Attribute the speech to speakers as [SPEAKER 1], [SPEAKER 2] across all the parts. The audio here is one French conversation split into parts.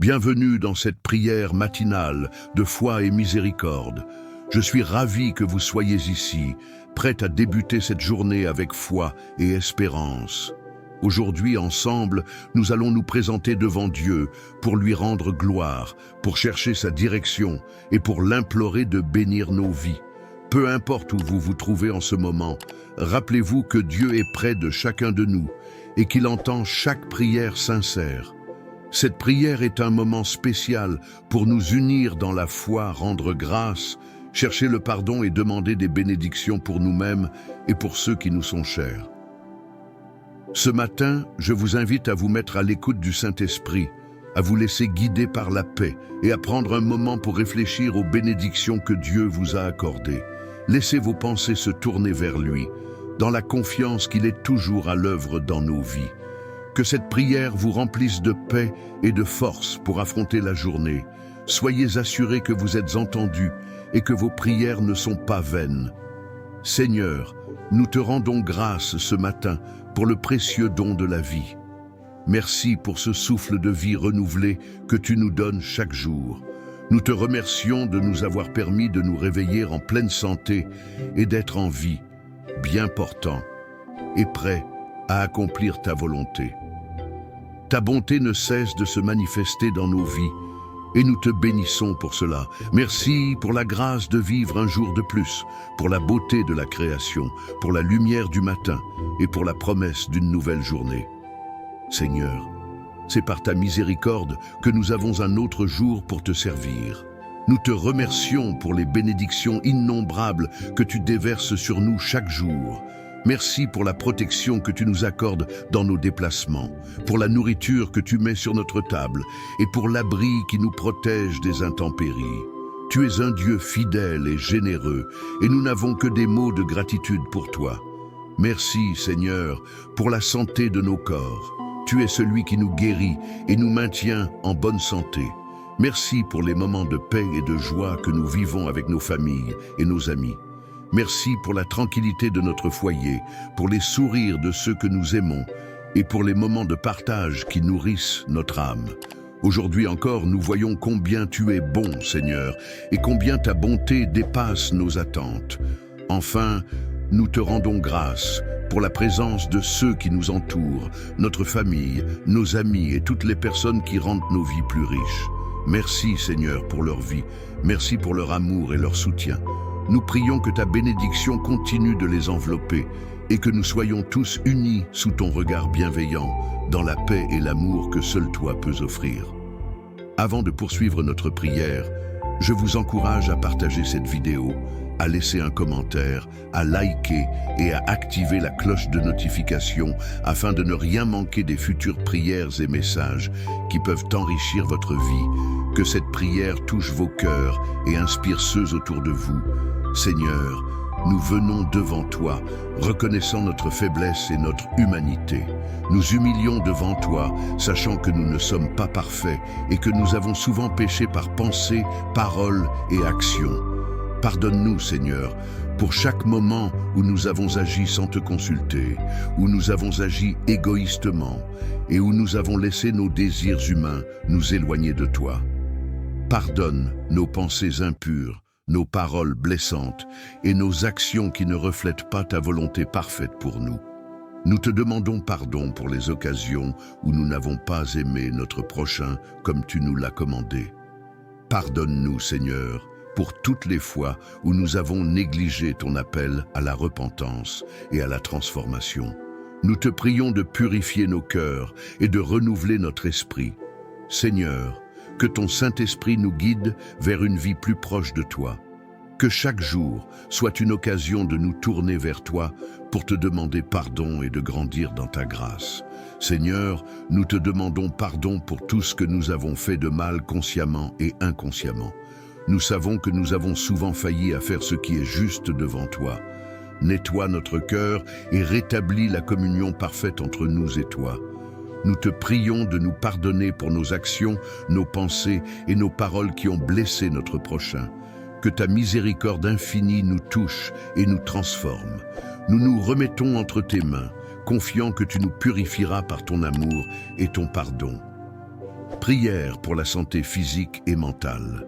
[SPEAKER 1] Bienvenue dans cette prière matinale de foi et miséricorde. Je suis ravi que vous soyez ici, prêts à débuter cette journée avec foi et espérance. Aujourd'hui, ensemble, nous allons nous présenter devant Dieu pour lui rendre gloire, pour chercher sa direction et pour l'implorer de bénir nos vies. Peu importe où vous vous trouvez en ce moment, rappelez-vous que Dieu est près de chacun de nous et qu'il entend chaque prière sincère. Cette prière est un moment spécial pour nous unir dans la foi, rendre grâce, chercher le pardon et demander des bénédictions pour nous-mêmes et pour ceux qui nous sont chers. Ce matin, je vous invite à vous mettre à l'écoute du Saint-Esprit, à vous laisser guider par la paix et à prendre un moment pour réfléchir aux bénédictions que Dieu vous a accordées. Laissez vos pensées se tourner vers lui, dans la confiance qu'il est toujours à l'œuvre dans nos vies. Que cette prière vous remplisse de paix et de force pour affronter la journée. Soyez assurés que vous êtes entendus et que vos prières ne sont pas vaines. Seigneur, nous te rendons grâce ce matin pour le précieux don de la vie. Merci pour ce souffle de vie renouvelé que tu nous donnes chaque jour. Nous te remercions de nous avoir permis de nous réveiller en pleine santé et d'être en vie, bien portants et prêts à accomplir ta volonté. Ta bonté ne cesse de se manifester dans nos vies et nous te bénissons pour cela. Merci pour la grâce de vivre un jour de plus, pour la beauté de la création, pour la lumière du matin et pour la promesse d'une nouvelle journée. Seigneur, c'est par ta miséricorde que nous avons un autre jour pour te servir. Nous te remercions pour les bénédictions innombrables que tu déverses sur nous chaque jour. Merci pour la protection que tu nous accordes dans nos déplacements, pour la nourriture que tu mets sur notre table et pour l'abri qui nous protège des intempéries. Tu es un Dieu fidèle et généreux et nous n'avons que des mots de gratitude pour toi. Merci Seigneur pour la santé de nos corps. Tu es celui qui nous guérit et nous maintient en bonne santé. Merci pour les moments de paix et de joie que nous vivons avec nos familles et nos amis. Merci pour la tranquillité de notre foyer, pour les sourires de ceux que nous aimons et pour les moments de partage qui nourrissent notre âme. Aujourd'hui encore, nous voyons combien tu es bon, Seigneur, et combien ta bonté dépasse nos attentes. Enfin, nous te rendons grâce pour la présence de ceux qui nous entourent, notre famille, nos amis et toutes les personnes qui rendent nos vies plus riches. Merci, Seigneur, pour leur vie. Merci pour leur amour et leur soutien. Nous prions que ta bénédiction continue de les envelopper et que nous soyons tous unis sous ton regard bienveillant, dans la paix et l'amour que seul toi peux offrir. Avant de poursuivre notre prière, je vous encourage à partager cette vidéo, à laisser un commentaire, à liker et à activer la cloche de notification afin de ne rien manquer des futures prières et messages qui peuvent enrichir votre vie. Que cette prière touche vos cœurs et inspire ceux autour de vous. Seigneur, nous venons devant toi, reconnaissant notre faiblesse et notre humanité. Nous humilions devant toi, sachant que nous ne sommes pas parfaits et que nous avons souvent péché par pensée, parole et action. Pardonne-nous, Seigneur, pour chaque moment où nous avons agi sans te consulter, où nous avons agi égoïstement et où nous avons laissé nos désirs humains nous éloigner de toi. Pardonne nos pensées impures, nos paroles blessantes et nos actions qui ne reflètent pas ta volonté parfaite pour nous. Nous te demandons pardon pour les occasions où nous n'avons pas aimé notre prochain comme tu nous l'as commandé. Pardonne-nous, Seigneur, pour toutes les fois où nous avons négligé ton appel à la repentance et à la transformation. Nous te prions de purifier nos cœurs et de renouveler notre esprit. Seigneur, que ton Saint-Esprit nous guide vers une vie plus proche de toi. Que chaque jour soit une occasion de nous tourner vers toi pour te demander pardon et de grandir dans ta grâce. Seigneur, nous te demandons pardon pour tout ce que nous avons fait de mal consciemment et inconsciemment. Nous savons que nous avons souvent failli à faire ce qui est juste devant toi. Nettoie notre cœur et rétablis la communion parfaite entre nous et toi. Nous te prions de nous pardonner pour nos actions, nos pensées et nos paroles qui ont blessé notre prochain. Que ta miséricorde infinie nous touche et nous transforme. Nous nous remettons entre tes mains, confiant que tu nous purifieras par ton amour et ton pardon. Prière pour la santé physique et mentale.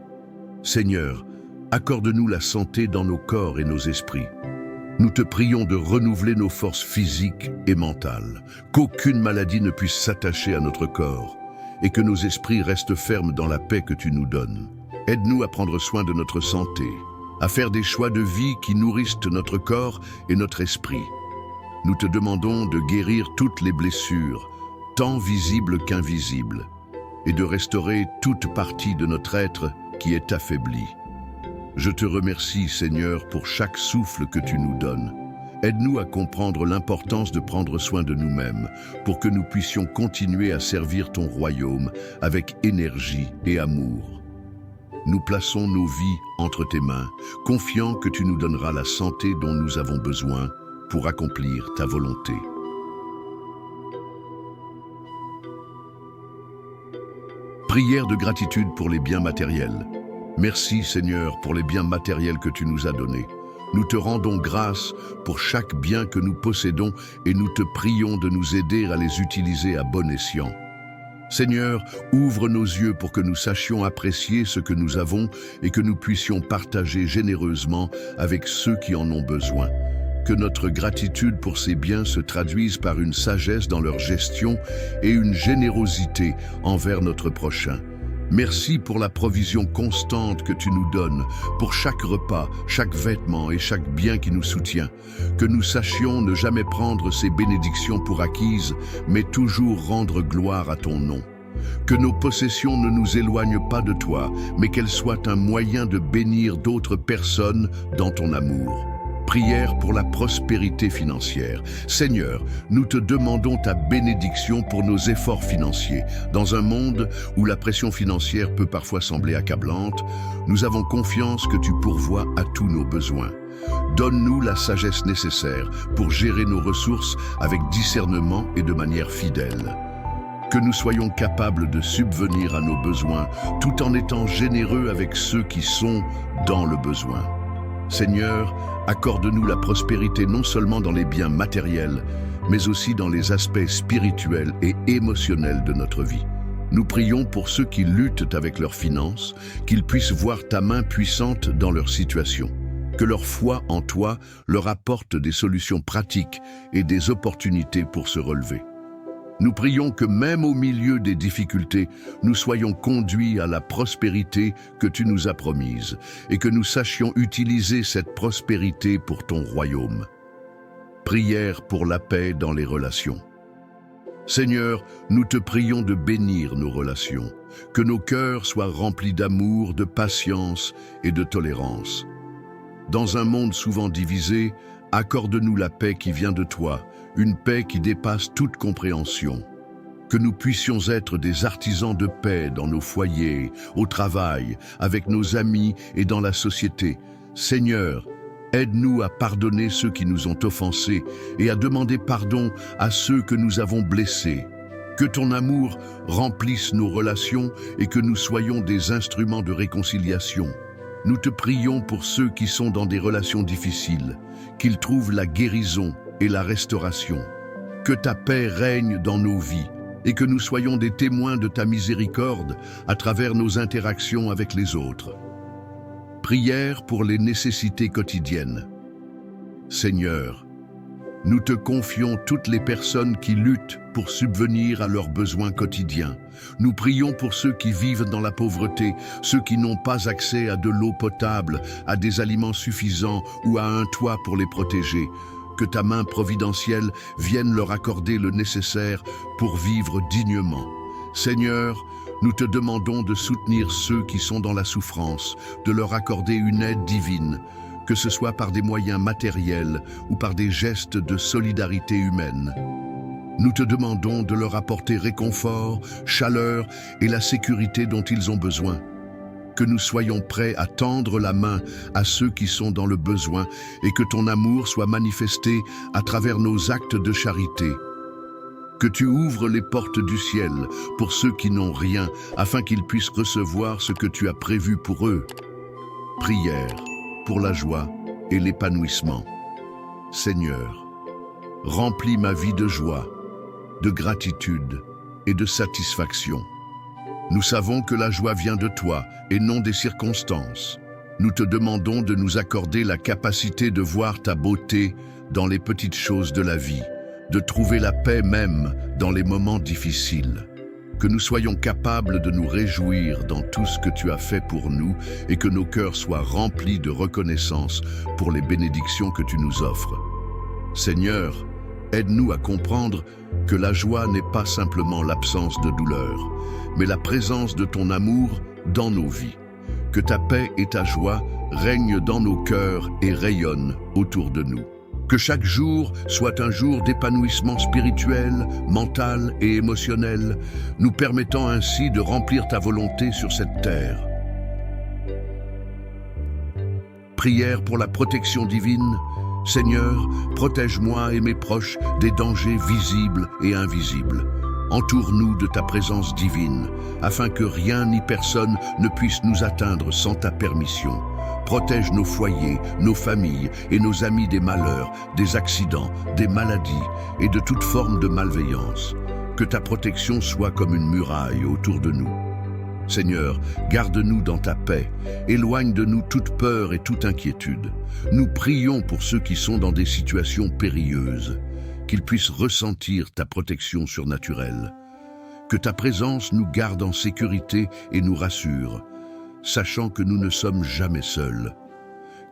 [SPEAKER 1] Seigneur, accorde-nous la santé dans nos corps et nos esprits. Nous te prions de renouveler nos forces physiques et mentales, qu'aucune maladie ne puisse s'attacher à notre corps et que nos esprits restent fermes dans la paix que tu nous donnes. Aide-nous à prendre soin de notre santé, à faire des choix de vie qui nourrissent notre corps et notre esprit. Nous te demandons de guérir toutes les blessures, tant visibles qu'invisibles, et de restaurer toute partie de notre être qui est affaibli. Je te remercie, Seigneur, pour chaque souffle que tu nous donnes. Aide-nous à comprendre l'importance de prendre soin de nous-mêmes pour que nous puissions continuer à servir ton royaume avec énergie et amour. Nous plaçons nos vies entre tes mains, confiants que tu nous donneras la santé dont nous avons besoin pour accomplir ta volonté. Prière de gratitude pour les biens matériels. Merci Seigneur pour les biens matériels que tu nous as donnés. Nous te rendons grâce pour chaque bien que nous possédons et nous te prions de nous aider à les utiliser à bon escient. Seigneur, ouvre nos yeux pour que nous sachions apprécier ce que nous avons et que nous puissions partager généreusement avec ceux qui en ont besoin. Que notre gratitude pour ces biens se traduise par une sagesse dans leur gestion et une générosité envers notre prochain. Merci pour la provision constante que tu nous donnes, pour chaque repas, chaque vêtement et chaque bien qui nous soutient. Que nous sachions ne jamais prendre ces bénédictions pour acquises, mais toujours rendre gloire à ton nom. Que nos possessions ne nous éloignent pas de toi, mais qu'elles soient un moyen de bénir d'autres personnes dans ton amour. Prière pour la prospérité financière. Seigneur, nous te demandons ta bénédiction pour nos efforts financiers. Dans un monde où la pression financière peut parfois sembler accablante, nous avons confiance que tu pourvois à tous nos besoins. Donne-nous la sagesse nécessaire pour gérer nos ressources avec discernement et de manière fidèle. Que nous soyons capables de subvenir à nos besoins tout en étant généreux avec ceux qui sont dans le besoin. Seigneur, accorde-nous la prospérité non seulement dans les biens matériels, mais aussi dans les aspects spirituels et émotionnels de notre vie. Nous prions pour ceux qui luttent avec leurs finances, qu'ils puissent voir ta main puissante dans leur situation. Que leur foi en toi leur apporte des solutions pratiques et des opportunités pour se relever. Nous prions que même au milieu des difficultés, nous soyons conduits à la prospérité que tu nous as promise et que nous sachions utiliser cette prospérité pour ton royaume. Prière pour la paix dans les relations. Seigneur, nous te prions de bénir nos relations, que nos cœurs soient remplis d'amour, de patience et de tolérance. Dans un monde souvent divisé, accorde-nous la paix qui vient de toi, une paix qui dépasse toute compréhension. Que nous puissions être des artisans de paix dans nos foyers, au travail, avec nos amis et dans la société. Seigneur, aide-nous à pardonner ceux qui nous ont offensés et à demander pardon à ceux que nous avons blessés. Que ton amour remplisse nos relations et que nous soyons des instruments de réconciliation. Nous te prions pour ceux qui sont dans des relations difficiles, qu'ils trouvent la guérison et la restauration. Que ta paix règne dans nos vies et que nous soyons des témoins de ta miséricorde à travers nos interactions avec les autres. Prière pour les nécessités quotidiennes. Seigneur, nous te confions toutes les personnes qui luttent pour subvenir à leurs besoins quotidiens. Nous prions pour ceux qui vivent dans la pauvreté, ceux qui n'ont pas accès à de l'eau potable, à des aliments suffisants ou à un toit pour les protéger. Que ta main providentielle vienne leur accorder le nécessaire pour vivre dignement. Seigneur, nous te demandons de soutenir ceux qui sont dans la souffrance, de leur accorder une aide divine, que ce soit par des moyens matériels ou par des gestes de solidarité humaine. Nous te demandons de leur apporter réconfort, chaleur et la sécurité dont ils ont besoin. Que nous soyons prêts à tendre la main à ceux qui sont dans le besoin et que ton amour soit manifesté à travers nos actes de charité. Que tu ouvres les portes du ciel pour ceux qui n'ont rien, afin qu'ils puissent recevoir ce que tu as prévu pour eux. Prière pour la joie et l'épanouissement. Seigneur, remplis ma vie de joie, de gratitude et de satisfaction. Nous savons que la joie vient de toi et non des circonstances. Nous te demandons de nous accorder la capacité de voir ta beauté dans les petites choses de la vie, de trouver la paix même dans les moments difficiles. Que nous soyons capables de nous réjouir dans tout ce que tu as fait pour nous et que nos cœurs soient remplis de reconnaissance pour les bénédictions que tu nous offres. Seigneur, aide-nous à comprendre que la joie n'est pas simplement l'absence de douleur, mais la présence de ton amour dans nos vies. Que ta paix et ta joie règnent dans nos cœurs et rayonnent autour de nous. Que chaque jour soit un jour d'épanouissement spirituel, mental et émotionnel, nous permettant ainsi de remplir ta volonté sur cette terre. Prière pour la protection divine. Seigneur, protège-moi et mes proches des dangers visibles et invisibles. Entoure-nous de ta présence divine, afin que rien ni personne ne puisse nous atteindre sans ta permission. Protège nos foyers, nos familles et nos amis des malheurs, des accidents, des maladies et de toute forme de malveillance. Que ta protection soit comme une muraille autour de nous. Seigneur, garde-nous dans ta paix, éloigne de nous toute peur et toute inquiétude. Nous prions pour ceux qui sont dans des situations périlleuses, qu'ils puissent ressentir ta protection surnaturelle. Que ta présence nous garde en sécurité et nous rassure, sachant que nous ne sommes jamais seuls.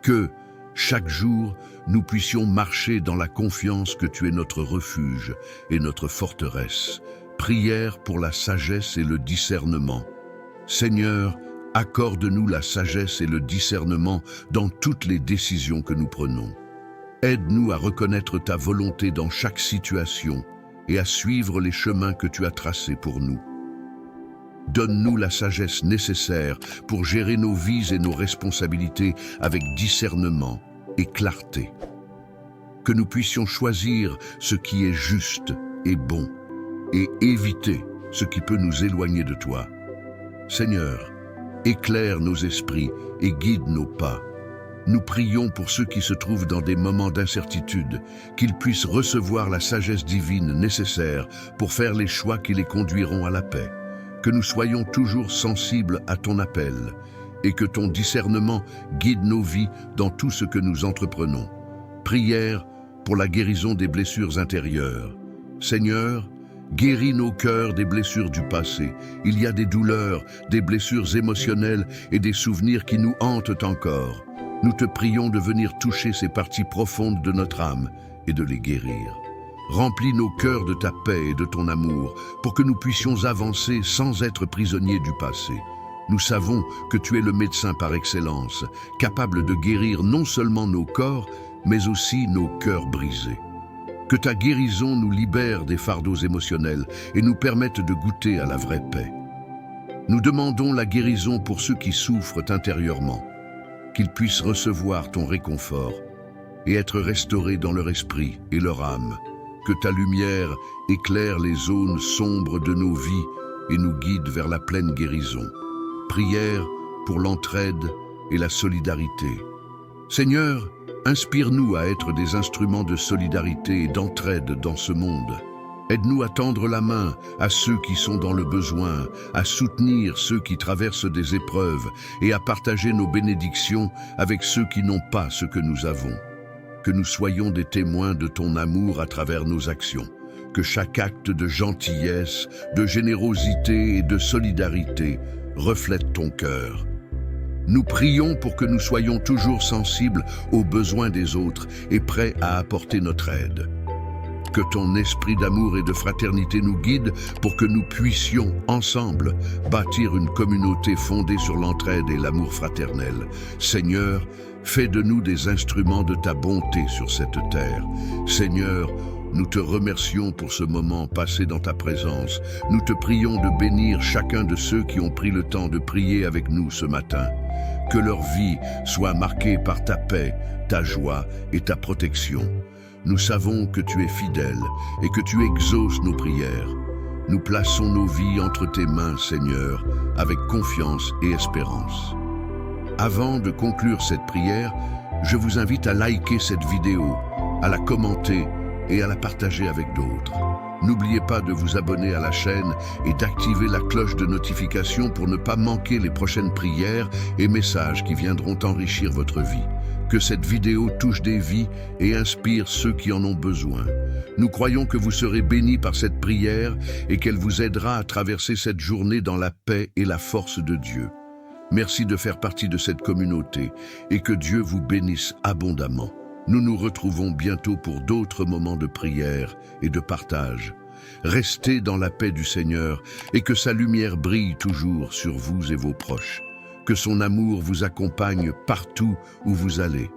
[SPEAKER 1] Que, chaque jour, nous puissions marcher dans la confiance que tu es notre refuge et notre forteresse. Prière pour la sagesse et le discernement. Seigneur, accorde-nous la sagesse et le discernement dans toutes les décisions que nous prenons. Aide-nous à reconnaître ta volonté dans chaque situation et à suivre les chemins que tu as tracés pour nous. Donne-nous la sagesse nécessaire pour gérer nos vies et nos responsabilités avec discernement et clarté. Que nous puissions choisir ce qui est juste et bon et éviter ce qui peut nous éloigner de toi. Seigneur, éclaire nos esprits et guide nos pas. Nous prions pour ceux qui se trouvent dans des moments d'incertitude, qu'ils puissent recevoir la sagesse divine nécessaire pour faire les choix qui les conduiront à la paix. Que nous soyons toujours sensibles à ton appel et que ton discernement guide nos vies dans tout ce que nous entreprenons. Prière pour la guérison des blessures intérieures. Seigneur, guéris nos cœurs des blessures du passé. Il y a des douleurs, des blessures émotionnelles et des souvenirs qui nous hantent encore. Nous te prions de venir toucher ces parties profondes de notre âme et de les guérir. Remplis nos cœurs de ta paix et de ton amour pour que nous puissions avancer sans être prisonniers du passé. Nous savons que tu es le médecin par excellence, capable de guérir non seulement nos corps, mais aussi nos cœurs brisés. Que ta guérison nous libère des fardeaux émotionnels et nous permette de goûter à la vraie paix. Nous demandons la guérison pour ceux qui souffrent intérieurement, qu'ils puissent recevoir ton réconfort et être restaurés dans leur esprit et leur âme. Que ta lumière éclaire les zones sombres de nos vies et nous guide vers la pleine guérison. Prière pour l'entraide et la solidarité. Seigneur, inspire-nous à être des instruments de solidarité et d'entraide dans ce monde. Aide-nous à tendre la main à ceux qui sont dans le besoin, à soutenir ceux qui traversent des épreuves et à partager nos bénédictions avec ceux qui n'ont pas ce que nous avons. Que nous soyons des témoins de ton amour à travers nos actions. Que chaque acte de gentillesse, de générosité et de solidarité reflète ton cœur. Nous prions pour que nous soyons toujours sensibles aux besoins des autres et prêts à apporter notre aide. Que ton esprit d'amour et de fraternité nous guide pour que nous puissions, ensemble, bâtir une communauté fondée sur l'entraide et l'amour fraternel. Seigneur, fais de nous des instruments de ta bonté sur cette terre. Seigneur, nous te remercions pour ce moment passé dans ta présence. Nous te prions de bénir chacun de ceux qui ont pris le temps de prier avec nous ce matin. Que leur vie soit marquée par ta paix, ta joie et ta protection. Nous savons que tu es fidèle et que tu exauces nos prières. Nous plaçons nos vies entre tes mains, Seigneur, avec confiance et espérance. Avant de conclure cette prière, je vous invite à liker cette vidéo, à la commenter et à la partager avec d'autres. N'oubliez pas de vous abonner à la chaîne et d'activer la cloche de notification pour ne pas manquer les prochaines prières et messages qui viendront enrichir votre vie. Que cette vidéo touche des vies et inspire ceux qui en ont besoin. Nous croyons que vous serez bénis par cette prière et qu'elle vous aidera à traverser cette journée dans la paix et la force de Dieu. Merci de faire partie de cette communauté et que Dieu vous bénisse abondamment. Nous nous retrouvons bientôt pour d'autres moments de prière et de partage. Restez dans la paix du Seigneur et que sa lumière brille toujours sur vous et vos proches. Que son amour vous accompagne partout où vous allez.